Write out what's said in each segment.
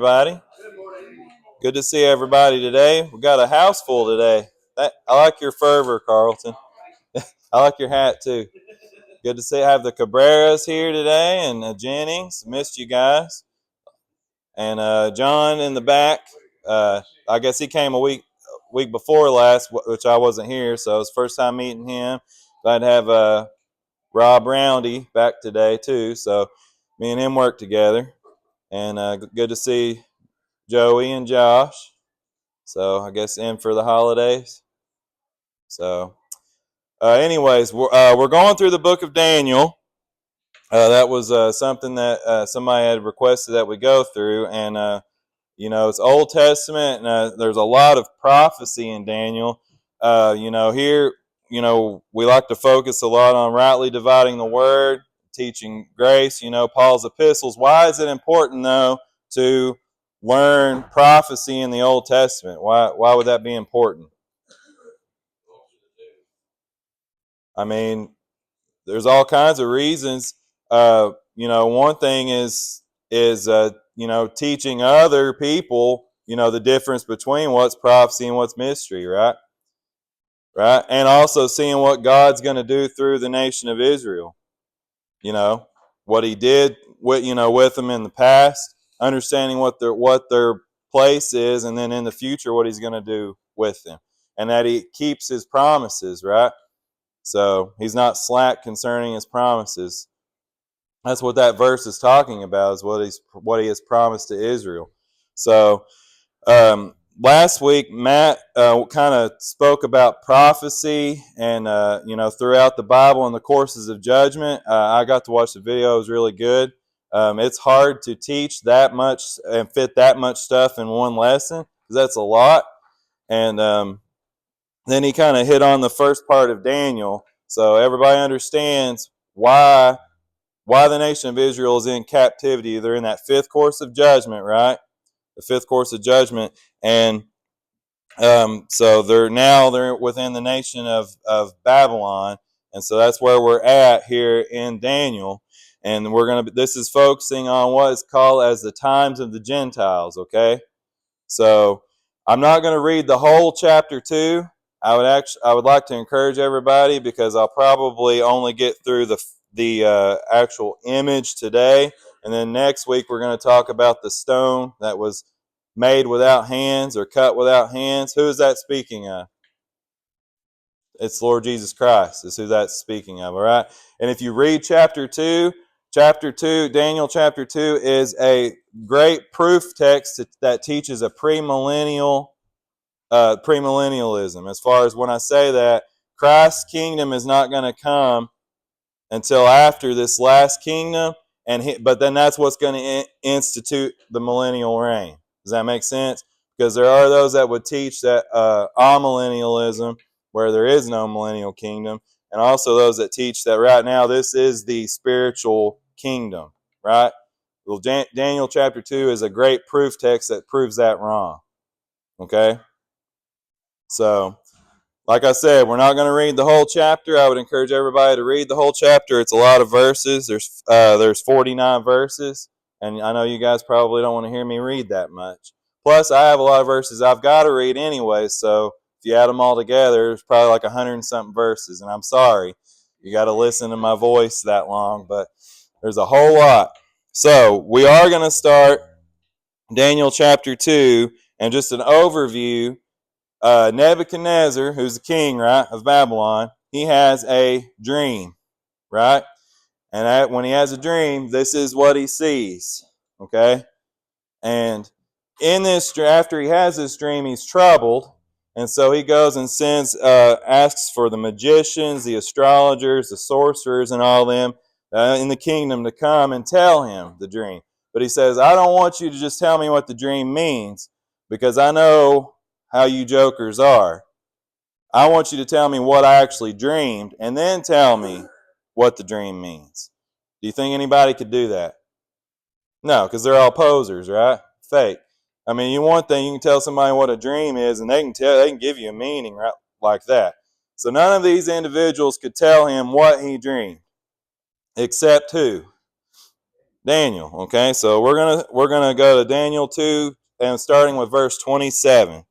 Everybody, good to see everybody today. We got a house full today. I like your fervor, Carlton. I like your hat too. Good to have the Cabreras here today and Jennings. Missed you guys. And John in the back. I guess he came a week before last, which I wasn't here, so it was first time meeting him. Glad to have Rob Roundy back today too. So me and him work together, and good to see Joey and Josh. So I guess in for the holidays. So, anyways, we're going through the book of Daniel. That was something that somebody had requested that we go through, and it's Old Testament, and there's a lot of prophecy in Daniel. Here, we like to focus a lot on rightly dividing the word, teaching grace. Paul's epistles. Why is it important though to learn prophecy in the Old Testament? Why would that be important? I mean, there's all kinds of reasons. One thing is teaching other people, the difference between what's prophecy and what's mystery, right? Right, and also seeing what God's going to do through the nation of Israel. What He did with them in the past, understanding what their place is, and then in the future what He's going to do with them, and that He keeps His promises, right? So He's not slack concerning His promises. That's what that verse is talking about, is what He has promised to Israel. So last week, Matt kind of spoke about prophecy and, throughout the Bible and the courses of judgment. I got to watch the video. It was really good. It's hard to teach that much and fit that much stuff in one lesson, because that's a lot. And then he kind of hit on the first part of Daniel. So everybody understands why the nation of Israel is in captivity. They're in that fifth course of judgment, right? The fifth course of judgment. And so they're within the nation of Babylon. And so that's where we're at here in Daniel. And this is focusing on what is called as the times of the Gentiles, okay? So I'm not going to read the whole chapter 2. I would like to encourage everybody, because I'll probably only get through the actual image today, and then next week we're going to talk about the stone that was made without hands or cut without hands. Who is that speaking of? It's Lord Jesus Christ is who that's speaking of, all right? And if you read chapter 2, Daniel chapter 2 is a great proof text that teaches a premillennialism. As far as when I say that, Christ's kingdom is not going to come until after this last kingdom, but then that's what's going to institute the millennial reign. Does that make sense? Because there are those that would teach that amillennialism, where there is no millennial kingdom, and also those that teach that right now this is the spiritual kingdom, right? Well, Daniel chapter 2 is a great proof text that proves that wrong. Okay? So, like I said, we're not going to read the whole chapter. I would encourage everybody to read the whole chapter. It's a lot of verses. There's 49 verses, and I know you guys probably don't want to hear me read that much. Plus, I have a lot of verses I've got to read anyway, so if you add them all together, there's probably like 100 and something verses, and I'm sorry you got to listen to my voice that long, but there's a whole lot. So we are going to start Daniel chapter 2, and just an overview. Nebuchadnezzar, who's the king, right, of Babylon, he has a dream, right? And when he has a dream, this is what he sees, okay? And in this, after he has this dream, he's troubled, and so he goes and asks for the magicians, the astrologers, the sorcerers, and all them in the kingdom to come and tell him the dream. But he says, I don't want you to just tell me what the dream means, because I know how you jokers are. I want you to tell me what I actually dreamed, and then tell me what the dream means. Do you think anybody could do that? No, because they're all posers, right? Fake. I mean, you can tell somebody what a dream is, and they can give you a meaning, right, like that. So none of these individuals could tell him what he dreamed, except who? Daniel. Okay, so we're gonna go to Daniel 2 and starting with verse 27.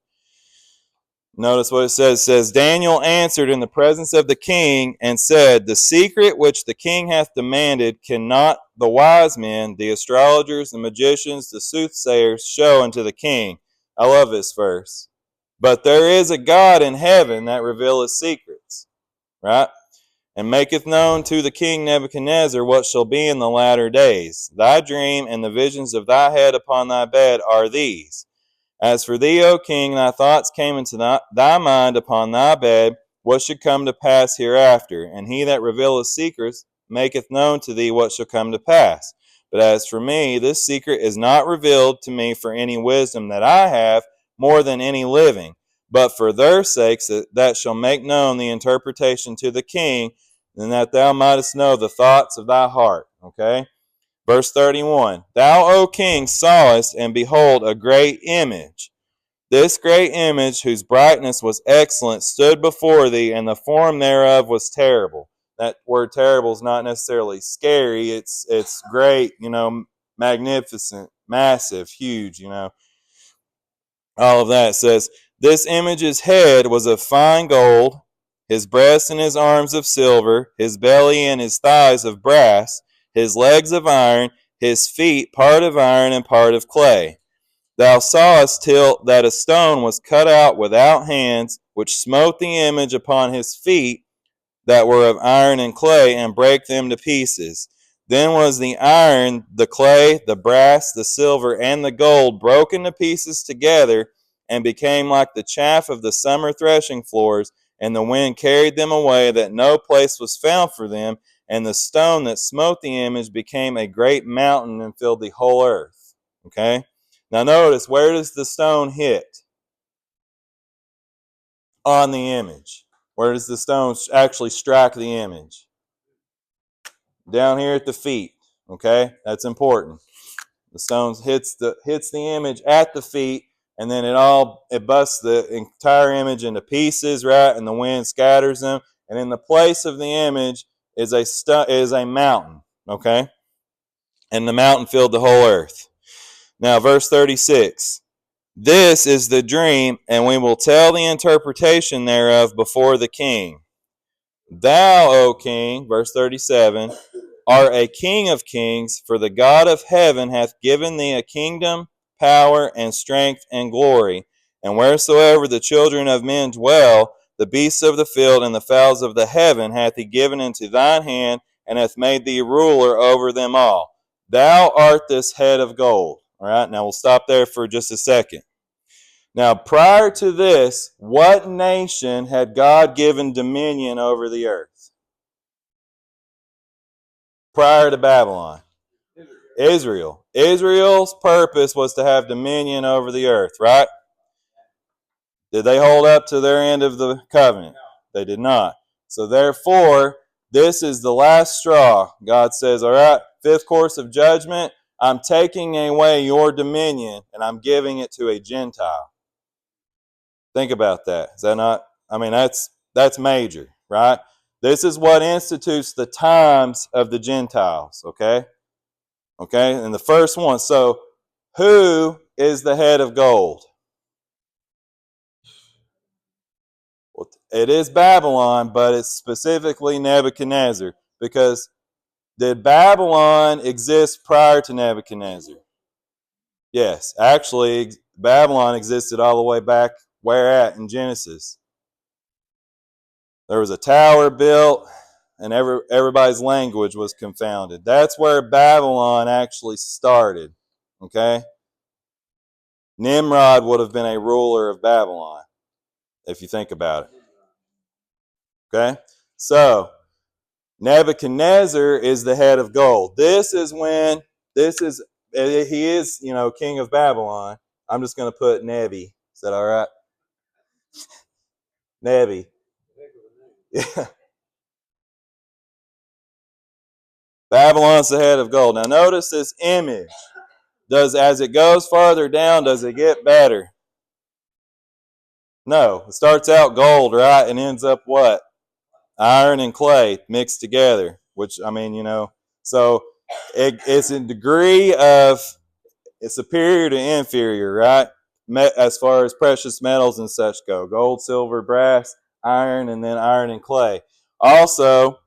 Notice what it says. It says, Daniel answered in the presence of the king and said, the secret which the king hath demanded cannot the wise men, the astrologers, the magicians, the soothsayers show unto the king. I love this verse. But there is a God in heaven that revealeth secrets, right? And maketh known to the king Nebuchadnezzar what shall be in the latter days. Thy dream and the visions of thy head upon thy bed are these. As for thee, O king, thy thoughts came into thy mind upon thy bed, what should come to pass hereafter. And he that revealeth secrets maketh known to thee what shall come to pass. But as for me, this secret is not revealed to me for any wisdom that I have more than any living, but for their sakes that shall make known the interpretation to the king, and that thou mightest know the thoughts of thy heart. Okay? Verse 31, Thou, O king, sawest, and behold, a great image. This great image, whose brightness was excellent, stood before thee, and the form thereof was terrible. That word terrible is not necessarily scary. It's great, magnificent, massive, huge, all of that. It says, This image's head was of fine gold, his breast and his arms of silver, his belly and his thighs of brass, his legs of iron, his feet part of iron and part of clay. Thou sawest till that a stone was cut out without hands, which smote the image upon his feet that were of iron and clay, and brake them to pieces. Then was the iron, the clay, the brass, the silver, and the gold broken to pieces together, and became like the chaff of the summer threshing floors, and the wind carried them away, that no place was found for them. And the stone that smote the image became a great mountain and filled the whole earth. Okay? Now notice, where does the stone hit? On the image. Where does the stone actually strike the image? Down here at the feet. Okay? That's important. The stone hits the image at the feet, and then it busts the entire image into pieces, right? And the wind scatters them. And in the place of the image is a mountain. Okay? And the mountain filled the whole earth. Now, verse 36. This is the dream, and we will tell the interpretation thereof before the king. Thou, O king, verse 37, art a king of kings, for the God of heaven hath given thee a kingdom, power, and strength, and glory. And wheresoever the children of men dwell, the beasts of the field and the fowls of the heaven hath he given into thine hand, and hath made thee ruler over them all. Thou art this head of gold. All right, now we'll stop there for just a second. Now, prior to this, what nation had God given dominion over the earth? Prior to Babylon? Israel. Israel's purpose was to have dominion over the earth, right? Did they hold up to their end of the covenant? They did not. So therefore, this is the last straw. God says, all right, fifth course of judgment, I'm taking away your dominion and I'm giving it to a Gentile. Think about that. Is that not? I mean, that's major, right? This is what institutes the times of the Gentiles, okay? Okay, and the first one. So, who is the head of gold? Well, it is Babylon, but it's specifically Nebuchadnezzar. Because did Babylon exist prior to Nebuchadnezzar? Yes, actually, Babylon existed all the way back where at in Genesis. There was a tower built, and everybody's language was confounded. That's where Babylon actually started. Okay? Nimrod would have been a ruler of Babylon, if you think about it. Okay? So, Nebuchadnezzar is the head of gold. He is, king of Babylon. I'm just going to put Nebi. Is that all right? Nebi. Yeah. Babylon's the head of gold. Now notice this image. As it goes farther down, does it get better? No. It starts out gold, right? And ends up what? Iron and clay mixed together. Which, so It's a degree of it's superior to inferior, right? As far as precious metals and such go, gold, silver, brass, iron, and then iron and clay. Also,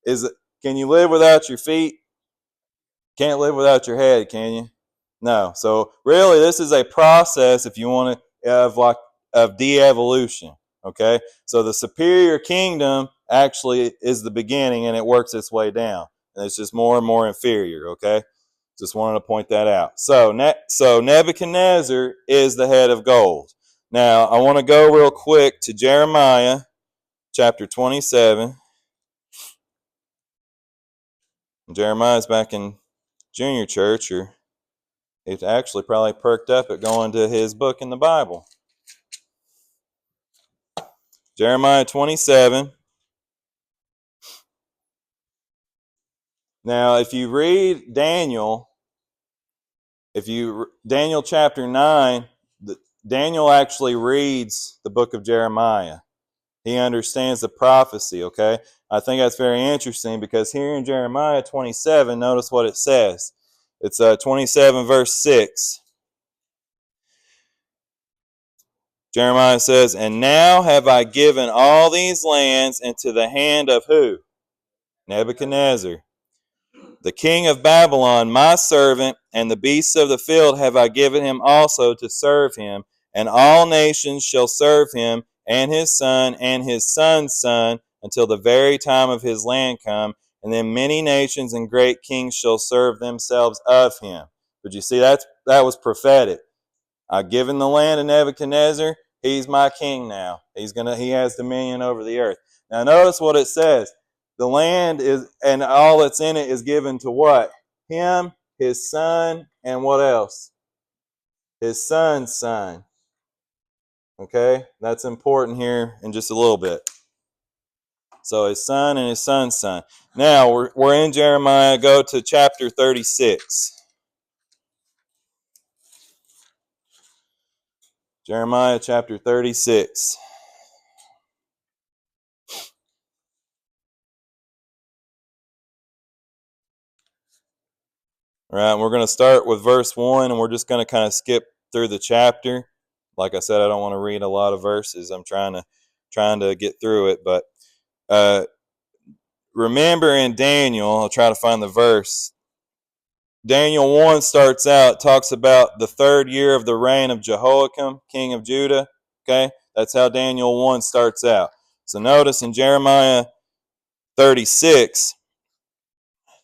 can you live without your feet? Can't live without your head, can you? No. So really, this is a process, if you want to, of de-evolution. Okay. So the superior kingdom actually is the beginning, and it works its way down, and it's just more and more inferior. Okay. Just wanted to point that out. So Nebuchadnezzar is the head of gold. Now I want to go real quick to Jeremiah chapter 27. Jeremiah's back in junior church, or it's actually probably perked up at going to his book in the Bible. Jeremiah 27. Now, if you read Daniel chapter 9, Daniel actually reads the book of Jeremiah. He understands the prophecy, okay? I think that's very interesting because here in Jeremiah 27, notice what it says. It's 27 verse 6. Jeremiah says, "And now have I given all these lands into the hand of" who? Nebuchadnezzar, "the king of Babylon, my servant, and the beasts of the field have I given him also to serve him, and all nations shall serve him, and his son, and his son's son, until the very time of his land come, and then many nations and great kings shall serve themselves of him." But you see, that was prophetic. I've given the land to Nebuchadnezzar. He's my king now. He has dominion over the earth. Now notice what it says. The land is, and all that's in it is given to what? Him, his son, and what else? His son's son. Okay? That's important here in just a little bit. So his son and his son's son. Now we're in Jeremiah. Go to chapter 36. Jeremiah chapter 36. All right, we're going to start with verse 1, and we're just going to kind of skip through the chapter. Like I said, I don't want to read a lot of verses. I'm trying to get through it. But remember in Daniel, I'll try to find the verse. Daniel 1 starts out, talks about the third year of the reign of Jehoiakim, king of Judah. Okay, that's how Daniel 1 starts out. So notice in Jeremiah 36,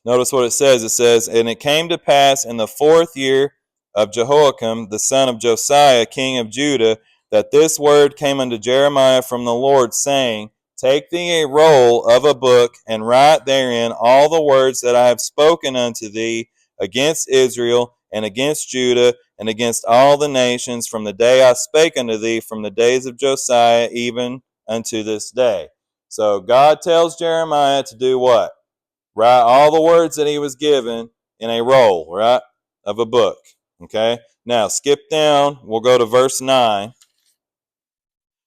notice what it says. It says, "And it came to pass in the 4th year of Jehoiakim, the son of Josiah, king of Judah, that this word came unto Jeremiah from the Lord, saying, Take thee a roll of a book, and write therein all the words that I have spoken unto thee against Israel, and against Judah, and against all the nations, from the day I spake unto thee, from the days of Josiah, even unto this day." So God tells Jeremiah to do what? Write all the words that he was given in a roll, right, of a book. Okay? Now, skip down. We'll go to verse 9.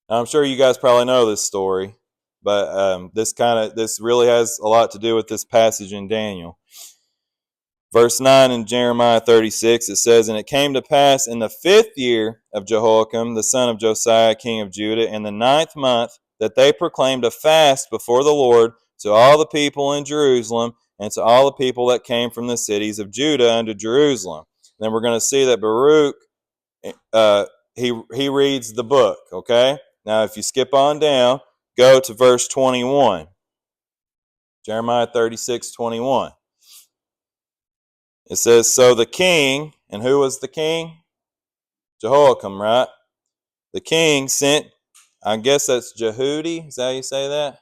Now, I'm sure you guys probably know this story, but this really has a lot to do with this passage in Daniel. Verse 9 in Jeremiah 36, it says, "And it came to pass in the 5th year of Jehoiakim, the son of Josiah, king of Judah, in the 9th month, that they proclaimed a fast before the Lord to all the people in Jerusalem, and to all the people that came from the cities of Judah unto Jerusalem." And then we're going to see that Baruch, he reads the book, okay? Now, if you skip on down, go to verse 21. Jeremiah 36:21. It says, "So the king," and who was the king? Jehoiakim, right? The king sent, I guess that's Jehudi. Is that how you say that?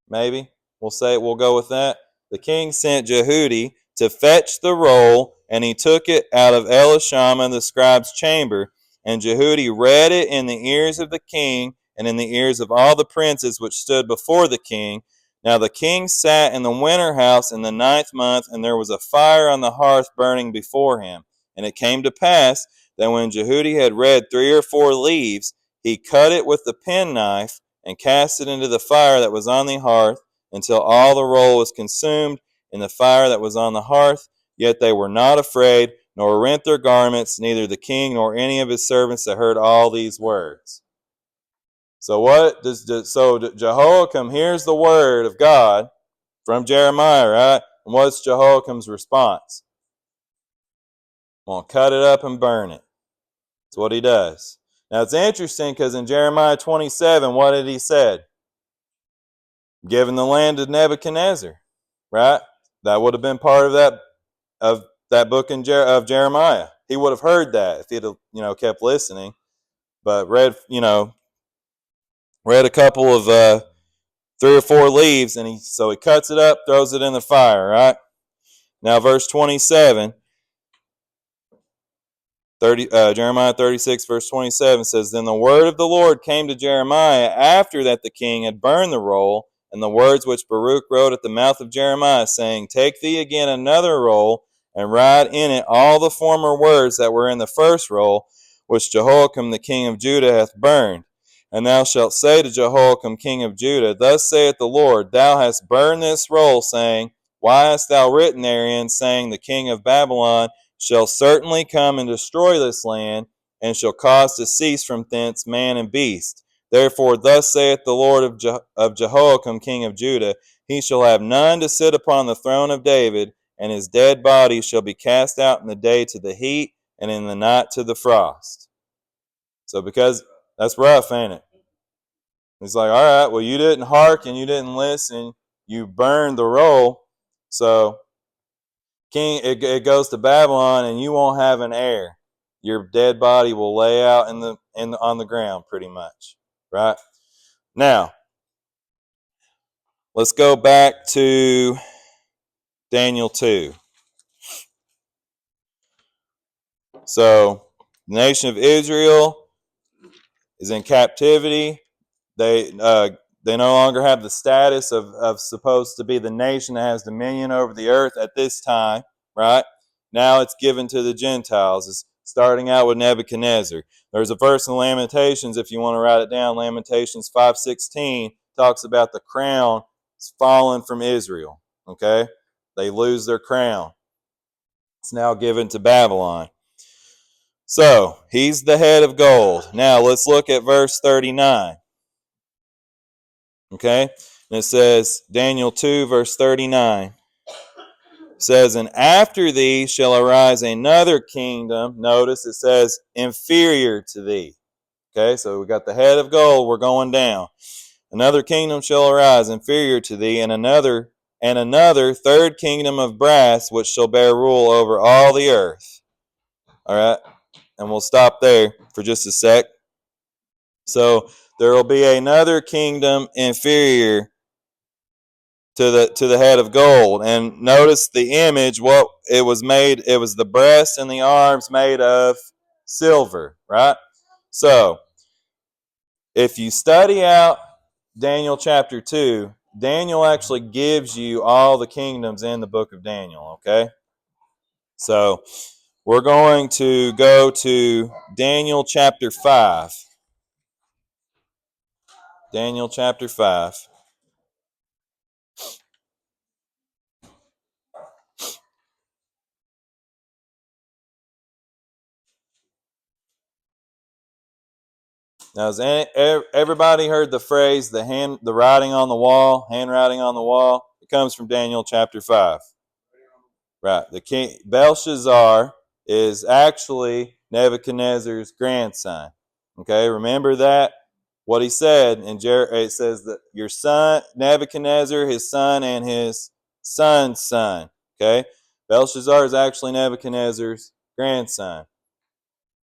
Maybe. We'll go with that. The king sent Jehudi to fetch the roll, and he took it out of Elishama the scribe's chamber. And Jehudi read it in the ears of the king, and in the ears of all the princes which stood before the king. Now the king sat in the winter house in the 9th month, and there was a fire on the hearth burning before him. And it came to pass that when Jehudi had read 3 or 4 leaves, he cut it with the penknife, and cast it into the fire that was on the hearth, until all the roll was consumed, in the fire that was on the hearth. Yet they were not afraid, nor rent their garments, neither the king nor any of his servants that heard all these words. So Jehoiakim hears the word of God from Jeremiah, right? And what's Jehoiakim's response? Well, cut it up and burn it. That's what he does. Now it's interesting because in Jeremiah 27, what did he say? Giving the land to Nebuchadnezzar, right? That would have been part of that book of Jeremiah. He would have heard that if he'd kept listening, but read a couple of 3 or 4 leaves, and he cuts it up, throws it in the fire, right? Now verse 27. Jeremiah 36, verse 27 says, Then the word of the Lord came to Jeremiah after that the king had burned the roll, and the words which Baruch wrote at the mouth of Jeremiah, saying, Take thee again another roll, and write in it all the former words that were in the first roll, which Jehoiakim the king of Judah hath burned. And thou shalt say to Jehoiakim king of Judah, Thus saith the Lord, Thou hast burned this roll, saying, Why hast thou written therein, saying, The king of Babylon shall certainly come and destroy this land, and shall cause to cease from thence man and beast. Therefore thus saith the Lord of Jehoiakim king of Judah, He shall have none to sit upon the throne of David, and his dead body shall be cast out in the day to the heat, and in the night to the frost. So because that's rough, ain't it? He's like, all right, well, you didn't hearken, you didn't listen, you burned the roll, so king, it goes to Babylon, and you won't have an heir. Your dead body will lay out on the ground, pretty much, right? Now, let's go back to Daniel 2. So, the nation of Israel is in captivity. They no longer have the status of supposed to be the nation that has dominion over the earth at this time, right? Now it's given to the Gentiles. It's starting out with Nebuchadnezzar. There's a verse in Lamentations, if you want to write it down, Lamentations 5:16 talks about the crown fallen from Israel, okay? They lose their crown. It's now given to Babylon. So, he's the head of gold. Now, let's look at verse 39. Okay? And it says, Daniel 2, verse 39. Says, And after thee shall arise another kingdom. Notice it says, inferior to thee. Okay, so we got the head of gold. We're going down. Another kingdom shall arise inferior to thee, and another third kingdom of brass, which shall bear rule over all the earth. All right? And we'll stop there for just a sec. So there will be another kingdom inferior to the head of gold. And notice the image, what it was made, it was the breast and the arms made of silver, right? So if you study out Daniel chapter 2, Daniel actually gives you all the kingdoms in the book of Daniel, okay? So we're going to go to Daniel chapter 5. Daniel chapter 5. Now, has everybody heard the phrase, the writing on the wall, handwriting on the wall? It comes from Daniel chapter 5. Right. The king Belshazzar is actually Nebuchadnezzar's grandson. Okay, remember that? What he said in it says that your son, Nebuchadnezzar, his son, and his son's son. Okay, Belshazzar is actually Nebuchadnezzar's grandson.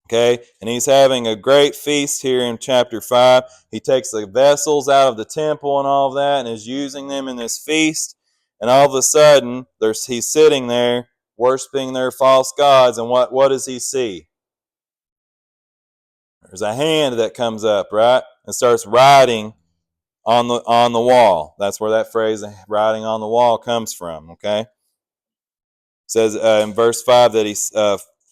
Okay, and he's having a great feast here in chapter 5. He takes the vessels out of the temple and all of that and is using them in this feast. And all of a sudden, he's sitting there worshiping their false gods. And what does he see? There's a hand that comes up, right? And starts writing on the wall. That's where that phrase, writing on the wall, comes from, okay? It says in verse 5 that he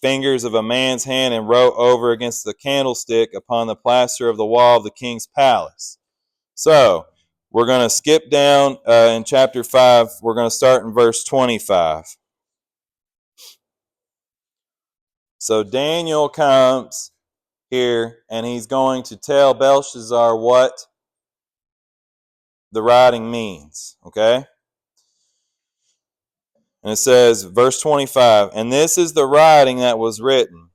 fingers of a man's hand and wrote over against the candlestick upon the plaster of the wall of the king's palace. So, we're going to skip down in chapter 5. We're going to start in verse 25. So Daniel comes here, and he's going to tell Belshazzar what the writing means, okay? And it says, verse 25, and this is the writing that was written,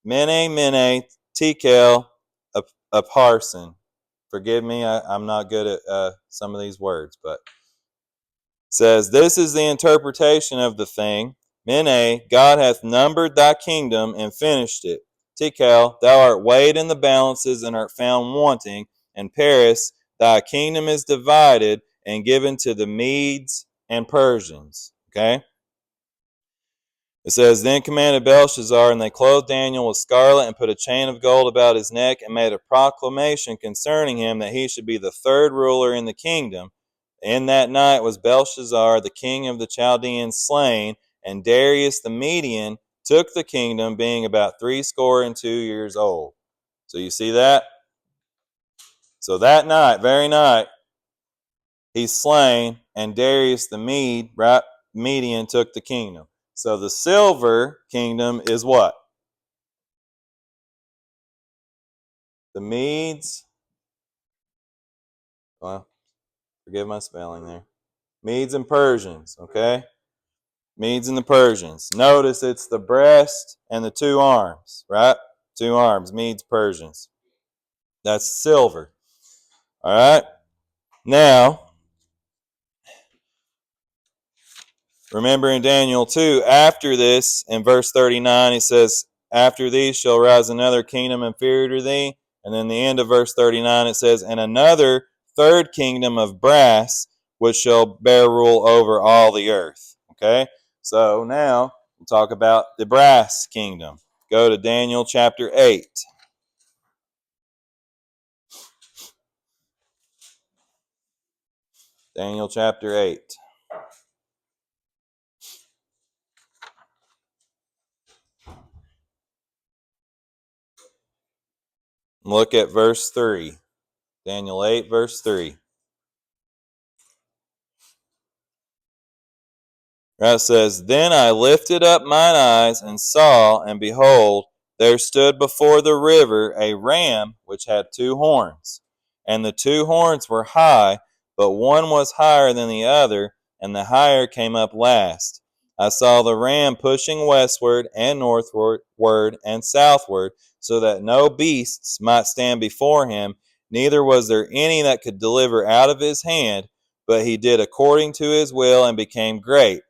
Mene, Mene, Tekel, Upharsin. Forgive me, I'm not good at some of these words, but it says, this is the interpretation of the thing. Mene, God hath numbered thy kingdom and finished it. Tekel, thou art weighed in the balances and art found wanting. And Paris, thy kingdom is divided and given to the Medes and Persians. Okay? It says, then commanded Belshazzar, and they clothed Daniel with scarlet and put a chain of gold about his neck and made a proclamation concerning him that he should be the third ruler in the kingdom. In that night was Belshazzar, the king of the Chaldeans, slain, and Darius the Median took the kingdom, being about 62 years old. So you see that? So that night, very night, he's slain, and Darius the Median took the kingdom. So the silver kingdom is what? The Medes. Well, forgive my spelling there. Medes and Persians, okay? Medes and the Persians. Notice it's the breast and the two arms, right? Two arms, Medes, Persians. That's silver. All right? Now, remember in Daniel 2, after this, in verse 39, it says, after these shall rise another kingdom inferior to thee. And then the end of verse 39, it says, and another third kingdom of brass, which shall bear rule over all the earth. Okay? So now we'll talk about the brass kingdom. Go to Daniel chapter 8. Daniel chapter 8. Look at verse 3. Daniel 8, verse 3. It says, then I lifted up mine eyes and saw, and behold, there stood before the river a ram which had two horns. And the two horns were high, but one was higher than the other, and the higher came up last. I saw the ram pushing westward and northward and southward, so that no beasts might stand before him, neither was there any that could deliver out of his hand, but he did according to his will and became great.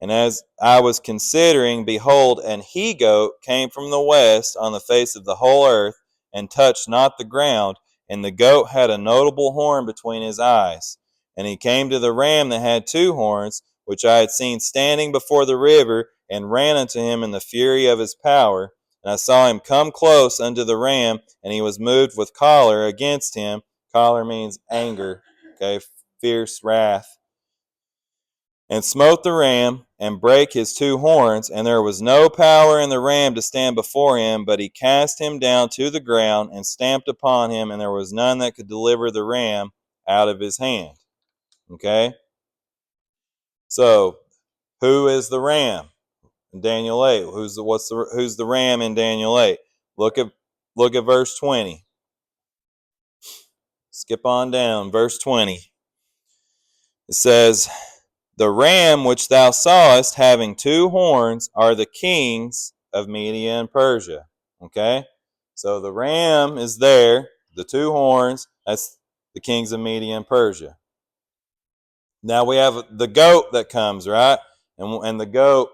And as I was considering, behold, an he-goat came from the west on the face of the whole earth, and touched not the ground. And the goat had a notable horn between his eyes. And he came to the ram that had two horns, which I had seen standing before the river, and ran unto him in the fury of his power. And I saw him come close unto the ram, and he was moved with choler against him. Choler means anger, okay, fierce wrath. And smote the ram, and brake his two horns, and there was no power in the ram to stand before him, but he cast him down to the ground, and stamped upon him, and there was none that could deliver the ram out of his hand. Okay? So, who is the ram in Daniel 8? Who's the ram in Daniel 8? Look at verse 20. Skip on down, verse 20. It says, the ram which thou sawest having two horns are the kings of Media and Persia. Okay? So the ram is there, the two horns, that's the kings of Media and Persia. Now we have the goat that comes, right? And the goat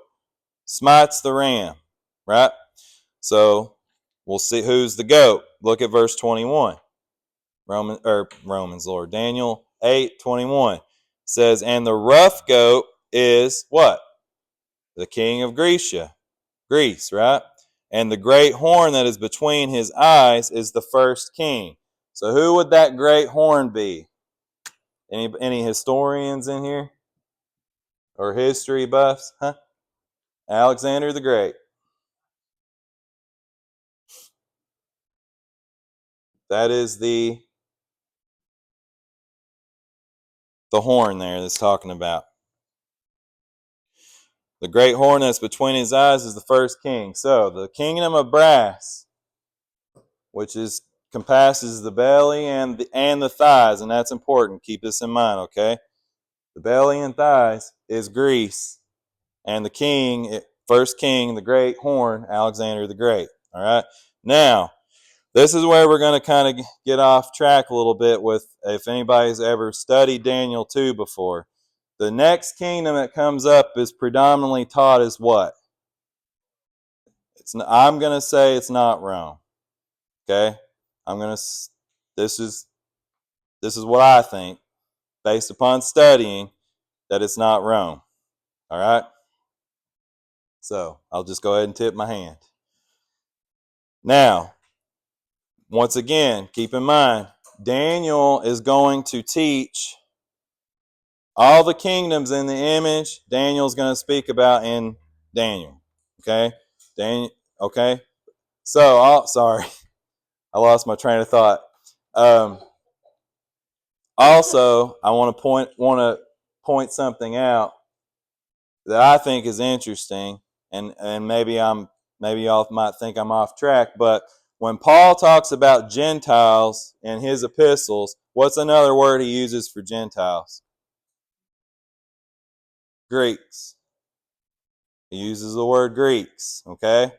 smites the ram, right? So we'll see who's the goat. Look at verse 21. Romans, Lord. Daniel 8:21 says, and the rough goat is what? The king of Greece, right? And the great horn that is between his eyes is the first king. So who would that great horn be? Any historians in here? Or history buffs? Huh? Alexander the Great. That is the the horn there that's talking about. The great horn that's between his eyes is the first king. So the kingdom of brass, which compasses the belly and the thighs, and that's important. Keep this in mind, okay? The belly and thighs is Greece, and the king, first king, the great horn, Alexander the Great. All right. Now, this is where we're going to kind of get off track a little bit with, if anybody's ever studied Daniel 2 before. The next kingdom that comes up is predominantly taught as what? I'm going to say it's not Rome. Okay? This is what I think, based upon studying, that it's not Rome. All right? So, I'll just go ahead and tip my hand. Now, once again, keep in mind, Daniel is going to teach all the kingdoms in the image. Daniel's going to speak about in Daniel. Okay? Okay? So, sorry. I lost my train of thought. Also, I want to point something out that I think is interesting, and maybe y'all might think I'm off track, but when Paul talks about Gentiles in his epistles, what's another word he uses for Gentiles? Greeks. He uses the word Greeks, okay?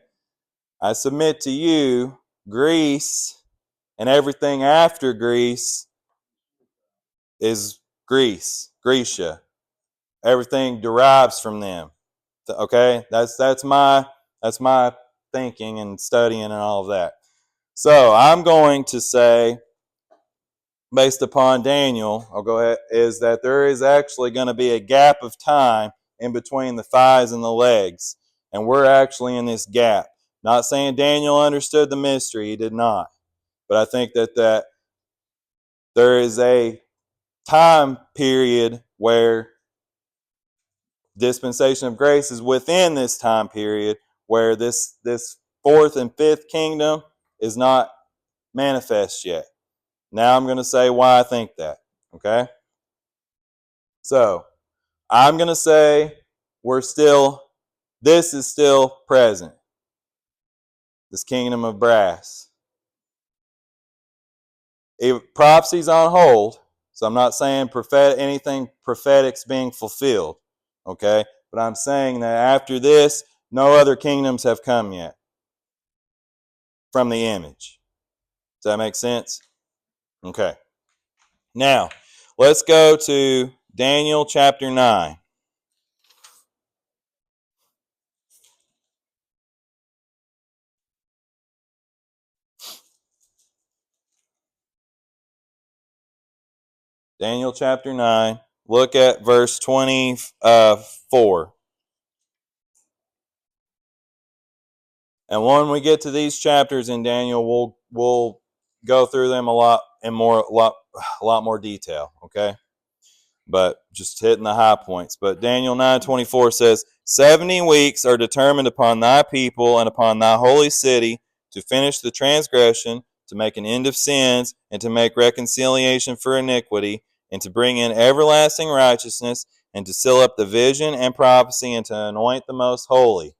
I submit to you, Greece and everything after Greece is Greece, Grecia. Everything derives from them. Okay? That's my thinking and studying and all of that. So I'm going to say, based upon Daniel, I'll go ahead, is that there is actually going to be a gap of time in between the thighs and the legs. And we're actually in this gap. Not saying Daniel understood the mystery, he did not. But I think that there is a time period where dispensation of grace is within this time period where this fourth and fifth kingdom is not manifest yet. Now I'm going to say why I think that. Okay? So, I'm going to say this is still present. This kingdom of brass. Prophecy's on hold, so I'm not saying anything prophetic's being fulfilled. Okay? But I'm saying that after this, no other kingdoms have come yet from the image. Does that make sense? Okay. Now, let's go to Daniel chapter 9. Daniel chapter 9. Look at verse 24. And when we get to these chapters in Daniel, we'll go through them a lot more detail, okay? But just hitting the high points. But Daniel 9:24 says, 70 weeks are determined upon thy people and upon thy holy city to finish the transgression, to make an end of sins, and to make reconciliation for iniquity, and to bring in everlasting righteousness, and to seal up the vision and prophecy, and to anoint the most holy.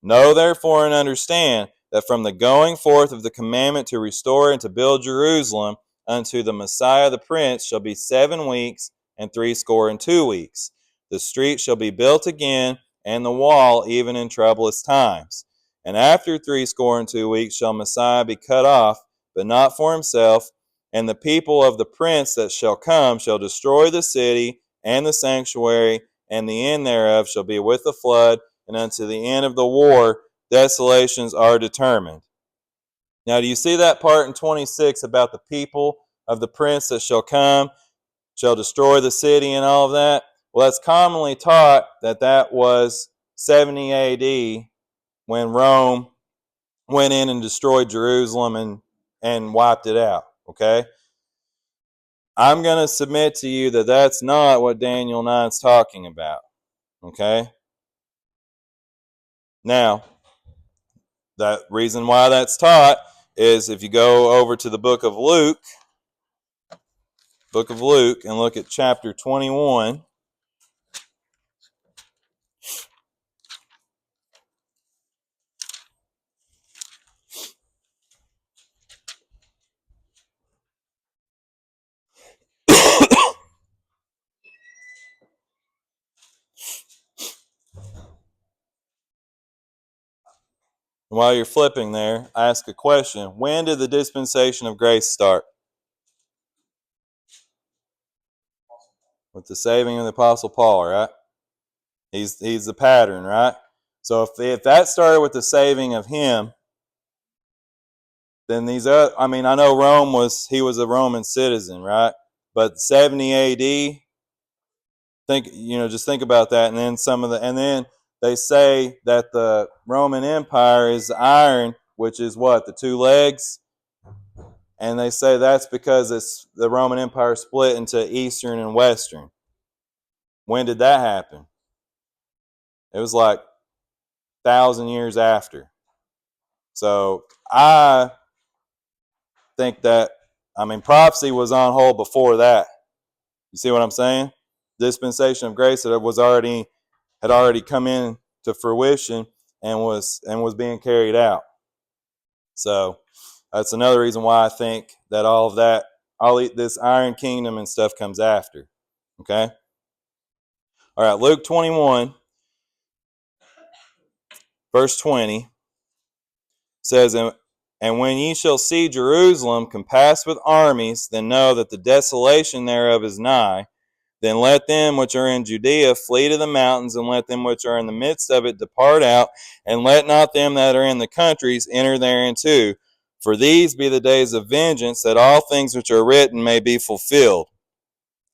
Know therefore and understand that from the going forth of the commandment to restore and to build Jerusalem unto the Messiah the Prince shall be 7 weeks and 62 weeks. The street shall be built again, and the wall even in troublous times. And after 62 weeks shall Messiah be cut off, but not for himself. And the people of the prince that shall come shall destroy the city and the sanctuary, and the end thereof shall be with the flood, and unto the end of the war desolations are determined. Now, do you see that part in 26 about the people of the prince that shall come, shall destroy the city and all of that? Well, that's commonly taught that was 70 AD when Rome went in and destroyed Jerusalem and wiped it out, okay? I'm going to submit to you that that's not what Daniel 9 is talking about, okay? Now, the reason why that's taught is if you go over to the book of Luke, book of Luke and look at chapter 21. While you're flipping there, I ask a question. When did the dispensation of grace start? With the saving of the Apostle Paul, right? He's the pattern, right? So if that started with the saving of him, then these other, I mean, I know he was a Roman citizen, right? But 70 AD, just think about that. And then they say that the Roman Empire is iron, which is what? The two legs? And they say that's because the Roman Empire split into Eastern and Western. When did that happen? It was like 1,000 years after. So I think that, prophecy was on hold before that. You see what I'm saying? Dispensation of grace that had already come in to fruition and was being carried out. So that's another reason why I think that all this Iron Kingdom and stuff comes after. Okay? All right, Luke 21, verse 20 says, And when ye shall see Jerusalem compassed with armies, then know that the desolation thereof is nigh. Then let them which are in Judea flee to the mountains, and let them which are in the midst of it depart out, and let not them that are in the countries enter thereinto. For these be the days of vengeance, that all things which are written may be fulfilled.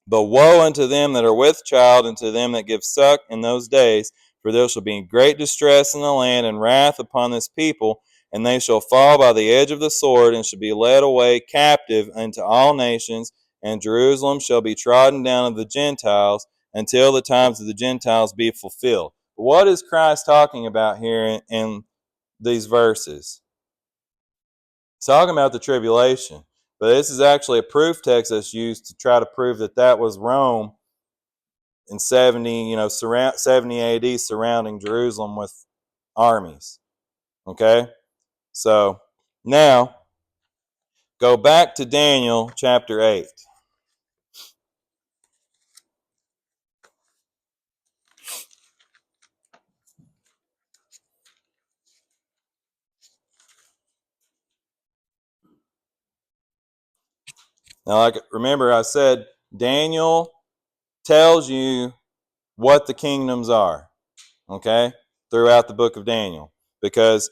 But woe unto them that are with child, and to them that give suck in those days, for there shall be great distress in the land, and wrath upon this people, and they shall fall by the edge of the sword, and shall be led away captive unto all nations, and Jerusalem shall be trodden down of the Gentiles, until the times of the Gentiles be fulfilled. What is Christ talking about here in these verses? He's talking about the tribulation. But this is actually a proof text that's used to try to prove that was Rome in 70 AD surrounding Jerusalem with armies. Okay? So now go back to Daniel chapter 8. Now, remember I said Daniel tells you what the kingdoms are, okay, throughout the book of Daniel. Because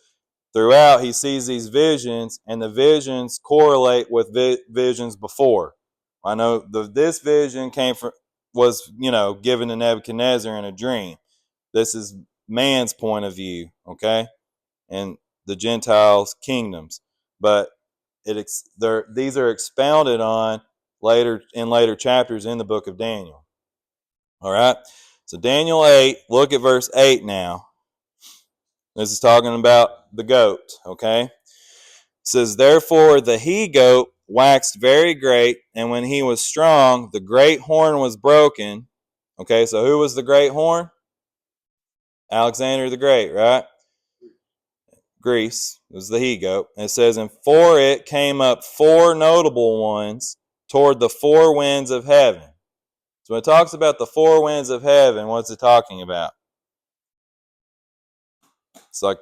throughout he sees these visions, and the visions correlate with visions before. I know this vision was given to Nebuchadnezzar in a dream. This is man's point of view, okay, and the Gentiles' kingdoms. But these are expounded on later chapters in the book of Daniel. All right, so Daniel 8. Look at verse 8 now. This is talking about the goat, okay? It says, Therefore the he-goat waxed very great, and when he was strong, the great horn was broken. Okay, so who was the great horn? Alexander the Great, right? Greece was the he-goat. It says, And for it came up 4 notable ones toward the 4 winds of heaven. So when it talks about the 4 winds of heaven, what's it talking about? It's like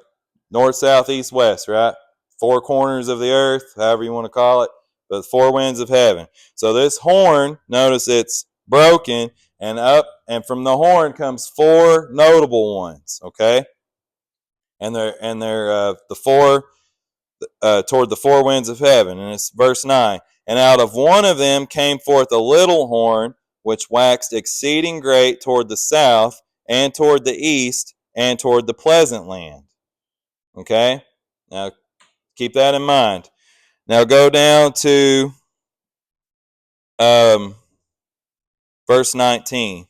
north, south, east, west, right? 4 corners of the earth, however you want to call it, but 4 winds of heaven. So this horn, notice it's broken, and and from the horn comes 4 notable ones, okay? And they're the 4 toward the 4 winds of heaven. And it's verse 9. And out of one of them came forth a little horn, which waxed exceeding great toward the south, and toward the east, and toward the pleasant land. Okay? Now, keep that in mind. Now, go down to verse 19.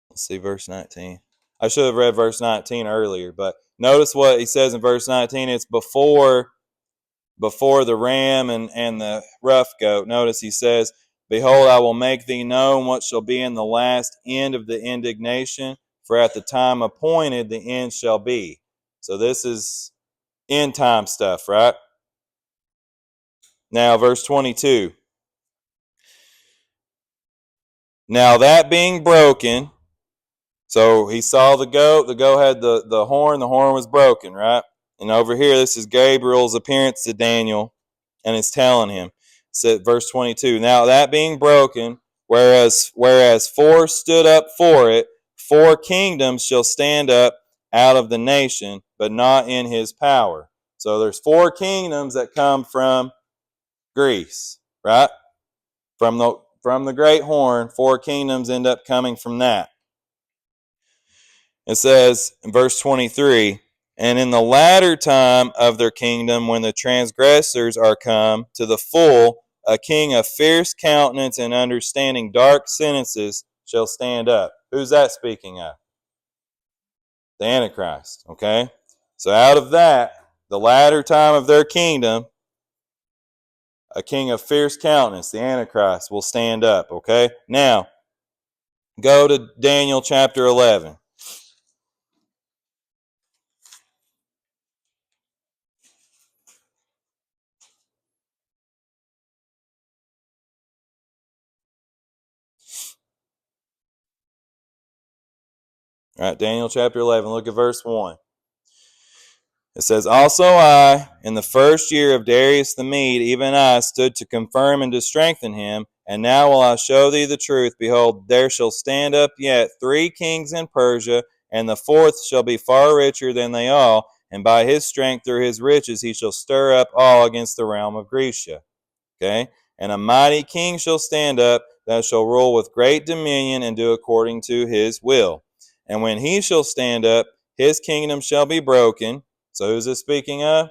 Let's see, verse 19. I should have read verse 19 earlier, but notice what he says in verse 19. It's before the ram and the rough goat. Notice he says, "Behold, I will make thee known what shall be in the last end of the indignation, for at the time appointed the end shall be." So this is end time stuff, right? Now, verse 22. Now that being broken, so he saw the goat had the horn was broken, right? And over here, this is Gabriel's appearance to Daniel, and it's telling him. So verse 22, now that being broken, whereas four stood up for it, 4 kingdoms shall stand up out of the nation, but not in his power. So there's 4 kingdoms that come from Greece, right? From the great horn, 4 kingdoms end up coming from that. It says in verse 23, and in the latter time of their kingdom, when the transgressors are come to the full, a king of fierce countenance and understanding dark sentences shall stand up. Who's that speaking of? The Antichrist, okay? So out of that, the latter time of their kingdom, a king of fierce countenance, the Antichrist, will stand up, okay? Now, go to Daniel chapter 11. All right, Daniel chapter 11, look at verse 1. It says, also I, in the first year of Darius the Mede, even I stood to confirm and to strengthen him. And now will I show thee the truth. Behold, there shall stand up yet 3 kings in Persia, and the 4th shall be far richer than they all. And by his strength through his riches he shall stir up all against the realm of Grecia. Okay? And a mighty king shall stand up, that shall rule with great dominion and do according to his will. And when he shall stand up, his kingdom shall be broken. So who's this speaking of?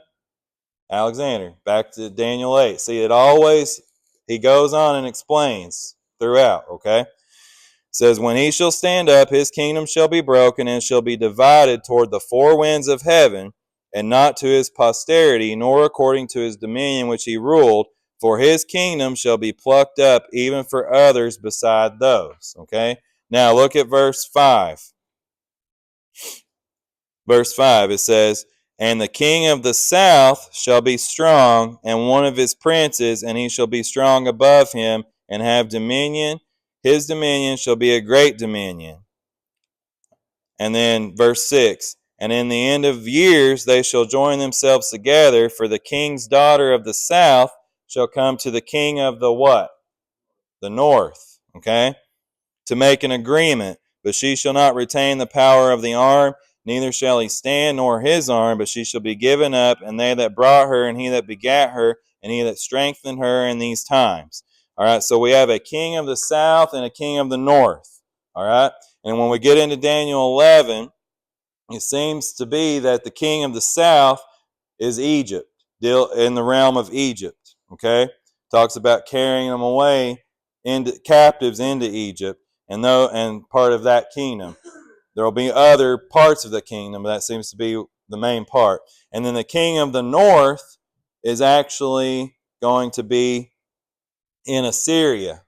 Alexander. Back to Daniel 8. See, he goes on and explains throughout, okay? It says, when he shall stand up, his kingdom shall be broken and shall be divided toward the 4 winds of heaven, and not to his posterity, nor according to his dominion which he ruled, for his kingdom shall be plucked up even for others beside those, okay? Now look at verse 5. Verse 5, it says, and the king of the south shall be strong, and one of his princes, and he shall be strong above him, and have dominion. His dominion shall be a great dominion. And then verse 6, and in the end of years they shall join themselves together, for the king's daughter of the south shall come to the king of the what? The north, okay? To make an agreement, but she shall not retain the power of the arm, neither shall he stand nor his arm, but she shall be given up, and they that brought her, and he that begat her, and he that strengthened her in these times. All right, so we have a king of the south and a king of the north. All right, and when we get into Daniel 11, it seems to be that the king of the south is Egypt, in the realm of Egypt. Okay, talks about carrying them away into captives into Egypt, and part of that kingdom. There will be other parts of the kingdom, but that seems to be the main part. And then the king of the north is actually going to be in Assyria.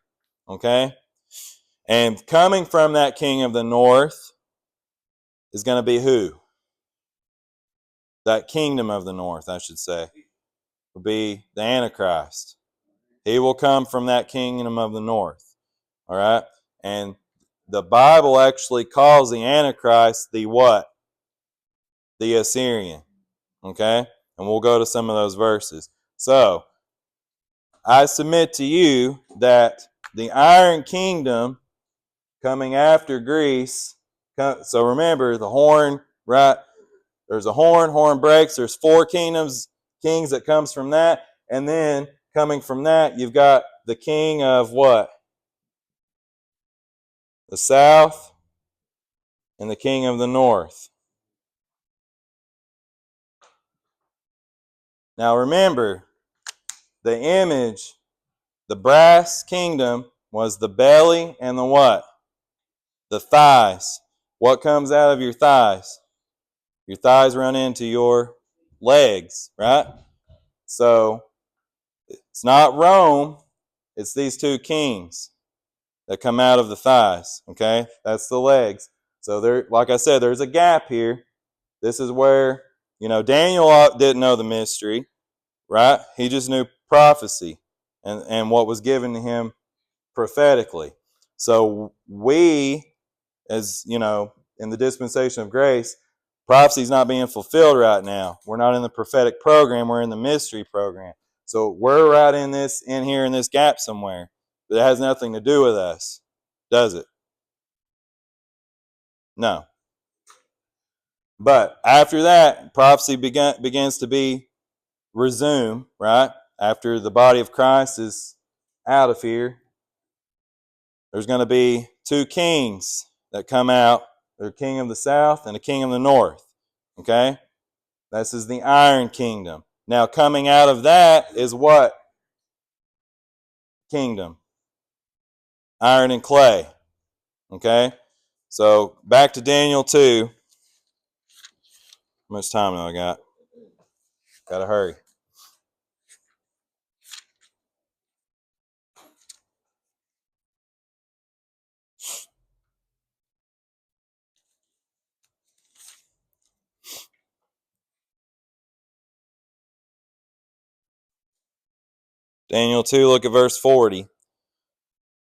Okay? And coming from that king of the north is going to be who? That kingdom of the north, I should say, will be the Antichrist. He will come from that kingdom of the north. All right? And the Bible actually calls the Antichrist the what? The Assyrian. Okay? And we'll go to some of those verses. So, I submit to you that the Iron Kingdom coming after Greece, so remember the horn, right? There's a horn breaks, there's 4 kings that comes from that, and then coming from that, you've got the king of what? The south and the king of the north. Now remember, the image, the brass kingdom was the belly and the what? The thighs. what comes out of your thighs? Your thighs run into your legs, right? So it's not Rome, it's these two kings that come out of the thighs, okay? That's the legs. So there, like I said, there's a gap here. This is where, Daniel didn't know the mystery, right? He just knew prophecy and what was given to him prophetically. So we, as in the dispensation of grace, prophecy is not being fulfilled right now. We're not in the prophetic program, we're in the mystery program. So we're right in here in this gap somewhere. But it has nothing to do with us, does it? No. But after that, prophecy begins to be resumed, right? After the body of Christ is out of here, there's going to be two kings that come out. There's a king of the south and a king of the north. Okay? This is the iron kingdom. Now, coming out of that is what kingdom? Iron and clay. Okay? So, back to Daniel 2. How much time do I got? Gotta hurry. Daniel 2, look at verse 40.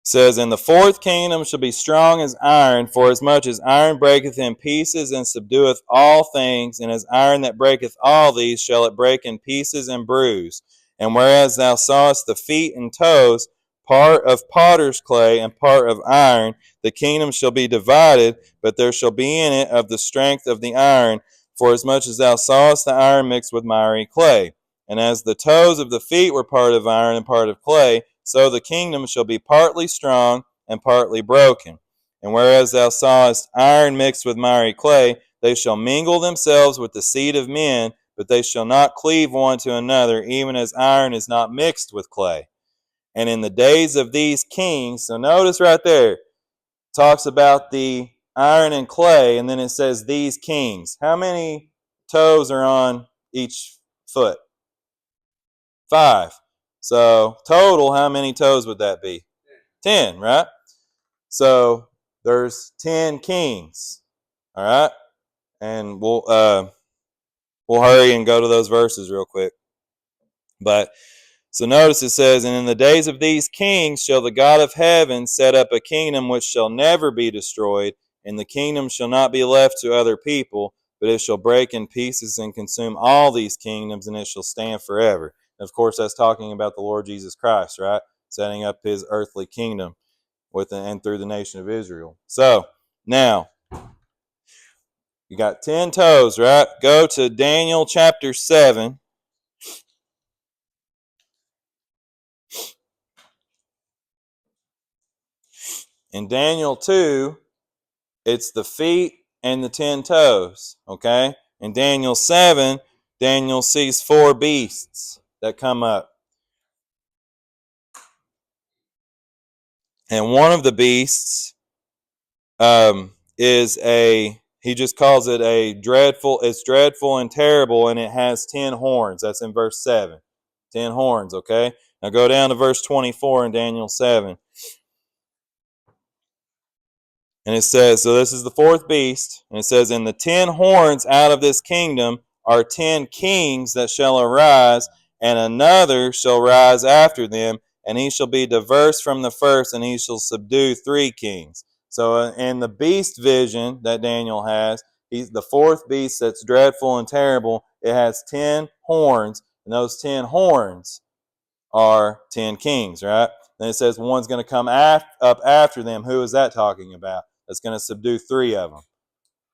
Says, and the fourth kingdom shall be strong as iron, for as much as iron breaketh in pieces and subdueth all things, and as iron that breaketh all these shall it break in pieces and bruise. And whereas thou sawest the feet and toes, part of potter's clay and part of iron, the kingdom shall be divided, but there shall be in it of the strength of the iron, for as much as thou sawest the iron mixed with miry clay. And as the toes of the feet were part of iron and part of clay, so the kingdom shall be partly strong and partly broken. And whereas thou sawest iron mixed with miry clay, they shall mingle themselves with the seed of men, but they shall not cleave one to another, even as iron is not mixed with clay. And in the days of these kings, so notice right there, talks about the iron and clay, and then it says these kings. How many toes are on each foot? 5. So total, how many toes would that be? 10, right? So there's 10 kings. All right? And we'll hurry and go to those verses real quick. But so notice it says, and in the days of these kings shall the God of heaven set up a kingdom which shall never be destroyed, and the kingdom shall not be left to other people, but it shall break in pieces and consume all these kingdoms, and it shall stand forever. And of course, that's talking about the Lord Jesus Christ, right? Setting up his earthly kingdom with and through the nation of Israel. So now you got 10 toes, right? Go to Daniel chapter 7. In Daniel 2, it's the feet and the 10 toes, okay? In Daniel 7, Daniel sees 4 beasts that come up. And one of the beasts is he just calls it it's dreadful and terrible, and it has 10 horns. That's in verse 7. 10 horns, okay? Now go down to verse 24 in Daniel 7. And it says, so this is the 4th beast, and it says, and the 10 horns out of this kingdom are 10 kings that shall arise, and another shall rise after them, and he shall be diverse from the first, and he shall subdue 3 kings. So in the beast vision that Daniel has, he's the 4th beast that's dreadful and terrible. It has 10 horns, and those 10 horns are 10 kings, right? Then it says one's going to come up after them. Who is that talking about? That's going to subdue 3 of them.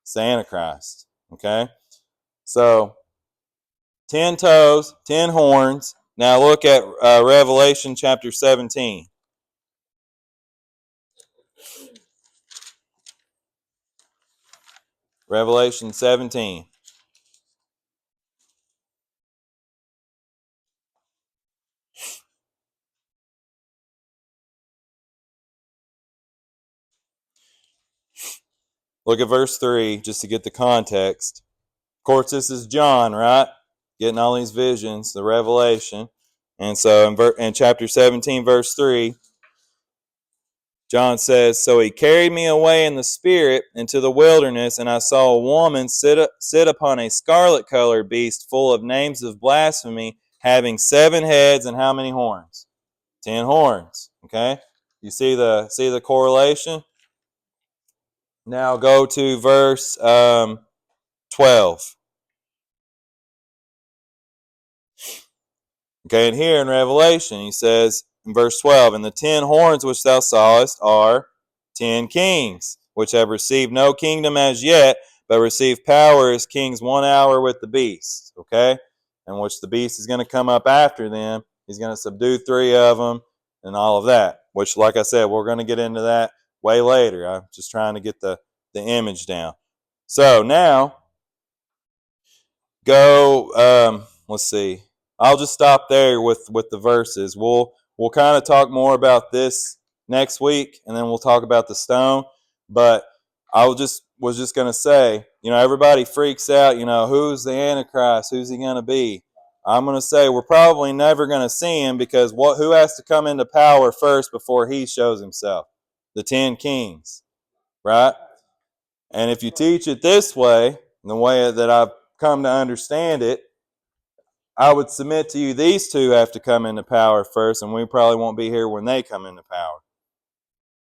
It's the Antichrist, okay? So 10 toes, 10 horns. Now look at Revelation chapter 17. Revelation 17. Look at verse 3 just to get the context. Of course, this is John, right? Getting all these visions, the revelation. And so in chapter 17, verse 3, John says, "So he carried me away in the spirit into the wilderness, and I saw a woman sit upon a scarlet-colored beast full of names of blasphemy, having 7 heads and how many horns? 10 horns." Okay? You see the correlation? Now go to verse 12. Okay, and here in Revelation, he says in verse 12, "And the 10 horns which thou sawest are 10 kings, which have received no kingdom as yet, but receive power as kings 1 hour with the beast." Okay? And which the beast is going to come up after them. He's going to subdue 3 of them and all of that. Which, like I said, we're going to get into that way later. I'm just trying to get the image down. So now, go, let's see. I'll just stop there with the verses. We'll kind of talk more about this next week, and then we'll talk about the stone. But was just going to say, everybody freaks out, who's the Antichrist? Who's he going to be? I'm going to say we're probably never going to see him, because who has to come into power first before he shows himself? The 10 kings, right? And if you teach it this way, the way that I've come to understand it, I would submit to you these 2 have to come into power first, and we probably won't be here when they come into power.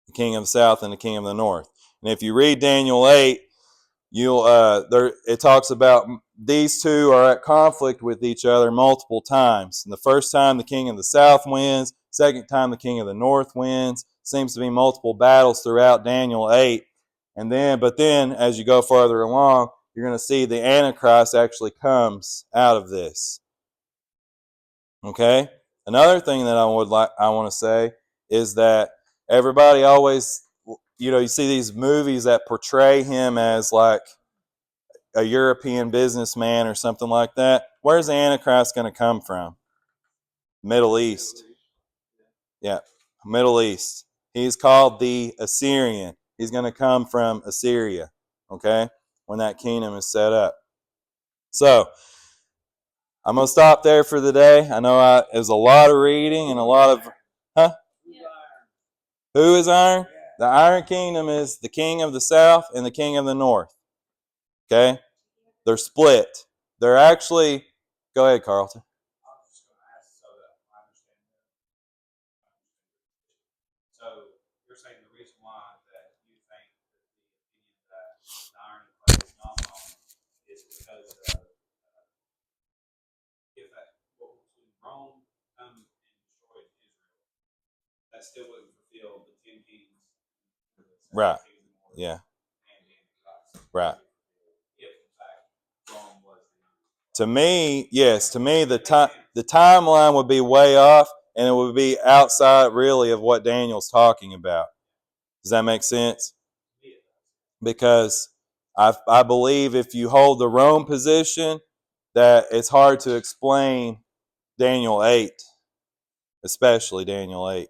The king of the south and the king of the north. And if you read Daniel 8, it talks about these 2 are at conflict with each other multiple times. And the first time the king of the south wins, second time the king of the north wins. Seems to be multiple battles throughout Daniel 8. But then as you go farther along, you're going to see the Antichrist actually comes out of this. Okay? Another thing that I want to say is that everybody always, you see these movies that portray him as like a European businessman or something like that. Where's the Antichrist going to come from? Middle East. Yeah, Middle East. He's called the Assyrian. He's going to come from Assyria, okay, when that kingdom is set up. So, I'm going to stop there for the day. I know it was a lot of reading and a lot of... Huh? Who is iron? The Iron Kingdom is the king of the south and the king of the north. Okay? They're split. They're actually... Go ahead, Carlton. So you're saying the reason why that you think that the opinion that the iron clay is not wrong is because if Rome come and destroyed Israel, that still wouldn't fulfill the 10 kings. Right. Yeah. Right. If in fact Rome was to me, yes, to me the timeline would be way off, and it would be outside really of what Daniel's talking about. Does that make sense? Because I believe if you hold the Rome position, that it's hard to explain Daniel 8, especially Daniel 8.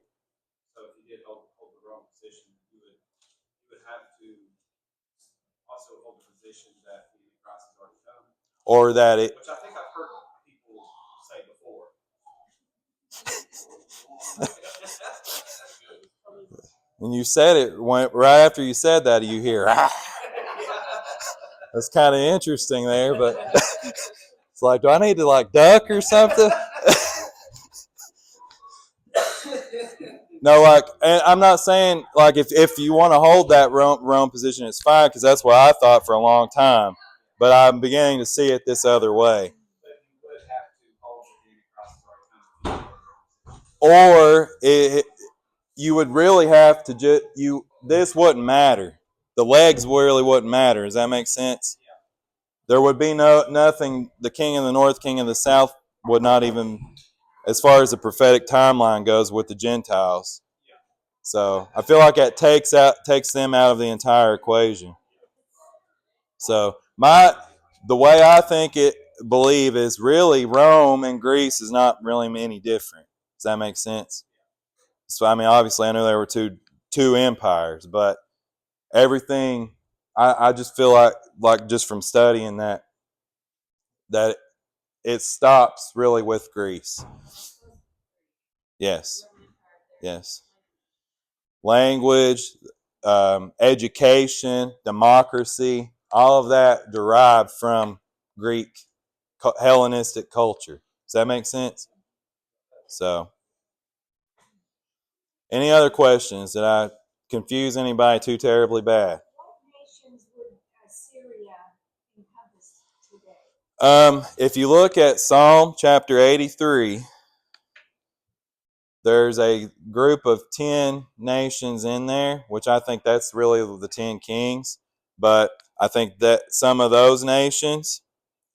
So if you did hold the Rome position, you would have to also hold the position that the Christ has already come. Or that it... Which I think I've heard people say before. When you said it, right after you said that, you hear, ah. That's kind of interesting there, but it's like, do I need to like duck or something? No, like, and I'm not saying like if you want to hold that Rome position, it's fine, because that's what I thought for a long time. But I'm beginning to see it this other way. Or you would really have to this wouldn't matter. The legs really wouldn't matter. Does that make sense? There would be nothing. The king of the north, king of the south would not even, as far as the prophetic timeline goes, with the Gentiles. So I feel like that takes them out of the entire equation. So the way I believe is really Rome and Greece is not really any different. Does that make sense? So I mean, obviously, I know there were two empires, but everything I just feel like just from studying that it stops really with Greece. Yes, yes. Language, education, democracy, all of that derived from Greek Hellenistic culture. Does that make sense? So, any other questions? Did I confuse anybody too terribly bad? What nations would Assyria encompass today? If you look at Psalm chapter 83, there's a group of 10 nations in there, which I think that's really the 10 kings. But I think that some of those nations,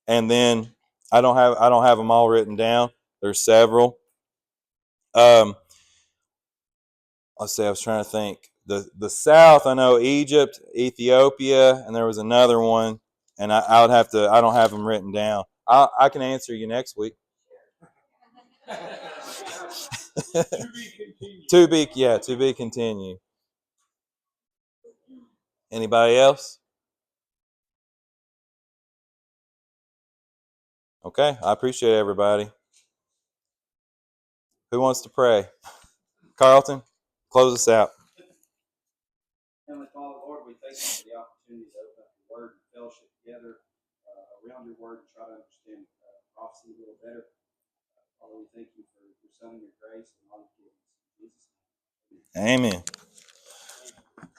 and then I don't have them all written down. There's several. Let's see. I was trying to think. The South, I know Egypt, Ethiopia, and there was another one, and I would have to. I don't have them written down. I can answer you next week. To be continued. Anybody else? Okay, I appreciate everybody. Who wants to pray? Carlton, close us out. Heavenly Father, Lord, we thank you for the opportunity to open up your word and fellowship together around your word and try to understand prophecy a little better. Father, we thank you for your Son and your grace and all you've given us. In Jesus' name. Amen.